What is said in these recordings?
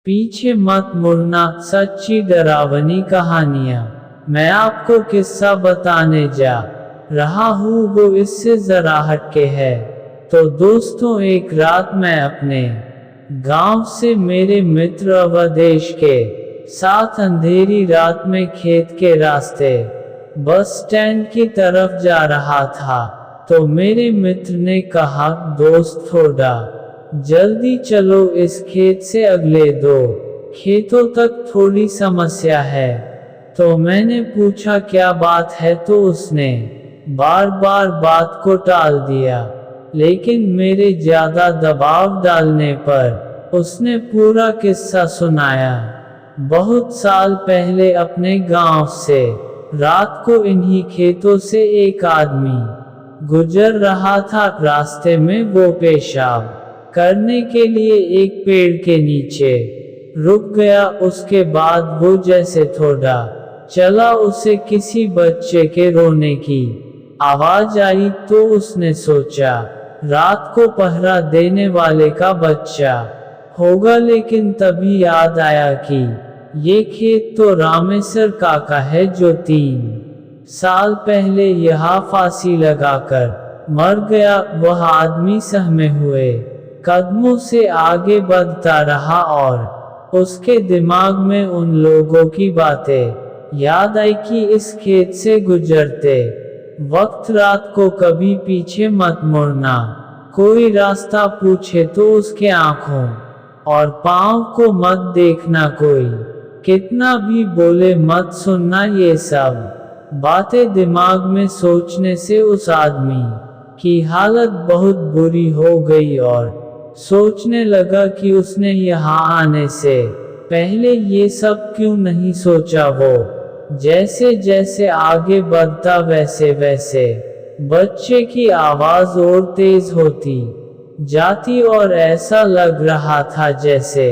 पीछे मत मुड़ना, सच्ची डरावनी कहानियाँ। मैं आपको किस्सा बताने जा रहा हूँ, वो इससे जरा हटके है। तो दोस्तों, एक रात मैं अपने गांव से मेरे मित्र अवधेश के साथ अंधेरी रात में खेत के रास्ते बस स्टैंड की तरफ जा रहा था। तो मेरे मित्र ने कहा, दोस्त थोड़ा जल्दी चलो, इस खेत से अगले 2 खेतों तक थोड़ी समस्या है। तो मैंने पूछा क्या बात है, तो उसने बार बार बात को टाल दिया, लेकिन मेरे ज्यादा दबाव डालने पर उसने पूरा किस्सा सुनाया। बहुत साल पहले अपने गांव से रात को इन्हीं खेतों से एक आदमी गुजर रहा था। रास्ते में वो पेशाब करने के लिए एक पेड़ के नीचे रुक गया। उसके बाद वो जैसे थोड़ा चला, उसे किसी बच्चे के रोने की आवाज आई। तो उसने सोचा रात को पहरा देने वाले का बच्चा होगा, लेकिन तभी याद आया कि ये खेत तो रामेश्वर काका है, जो 3 साल पहले यहाँ फांसी लगाकर मर गया। वह आदमी सहमे हुए कदमों से आगे बढ़ता रहा और उसके दिमाग में उन लोगों की बातें याद आई कि इस खेत से गुजरते वक्त रात को कभी पीछे मत मुड़ना। कोई रास्ता पूछे तो उसके आंखों और पाँव को मत देखना, कोई कितना भी बोले मत सुनना। ये सब बातें दिमाग में सोचने से उस आदमी की हालत बहुत बुरी हो गई और सोचने लगा कि उसने यहाँ आने से पहले ये सब क्यों नहीं सोचा। वो जैसे जैसे आगे बढ़ता वैसे वैसे बच्चे की आवाज और तेज होती जाती और ऐसा लग रहा था जैसे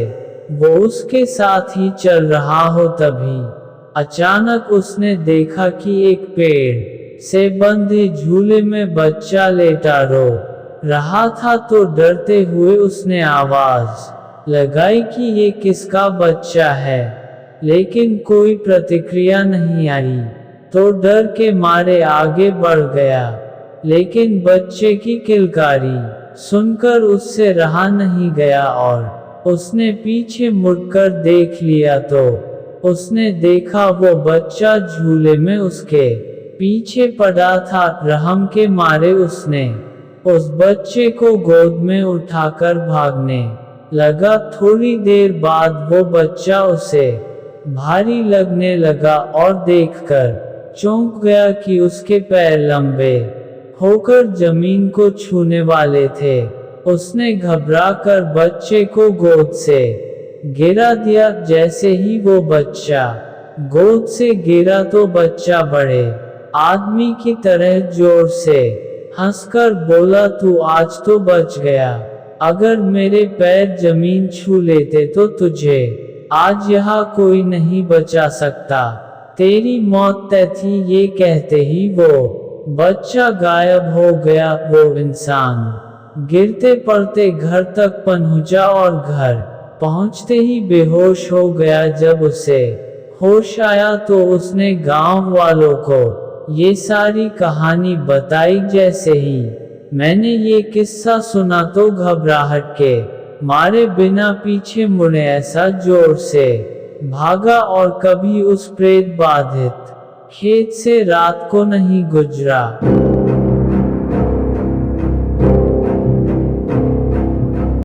वो उसके साथ ही चल रहा हो। तभी अचानक उसने देखा कि एक पेड़ से बंधे झूले में बच्चा लेटा रो रहा था। तो डरते हुए उसने आवाज लगाई कि ये किसका बच्चा है, लेकिन कोई प्रतिक्रिया नहीं आई। तो डर के मारे आगे बढ़ गया, लेकिन बच्चे की किलकारी सुनकर उससे रहा नहीं गया और उसने पीछे मुड़कर देख लिया। तो उसने देखा वो बच्चा झूले में उसके पीछे पड़ा था। रहम के मारे उसने उस बच्चे को गोद में उठाकर भागने लगा। थोड़ी देर बाद वो बच्चा उसे भारी लगने लगा और देखकर चौंक गया कि उसके पैर लंबे होकर जमीन को छूने वाले थे। उसने घबराकर बच्चे को गोद से गिरा दिया। जैसे ही वो बच्चा गोद से गिरा तो बच्चा बड़े आदमी की तरह जोर से हंसकर बोला, तू आज तो बच गया। अगर मेरे पैर जमीन छू लेते तो तुझे आज यहाँ कोई नहीं बचा सकता, तेरी मौत तय थी। ये कहते ही वो बच्चा गायब हो गया। वो इंसान गिरते पड़ते घर तक पहुंचा और घर पहुंचते ही बेहोश हो गया। जब उसे होश आया तो उसने गांव वालों को ये सारी कहानी बताई। जैसे ही मैंने ये किस्सा सुना तो घबराहट के मारे बिना पीछे मुड़े ऐसा जोर से भागा और कभी उस प्रेत बाधित खेत से रात को नहीं गुजरा।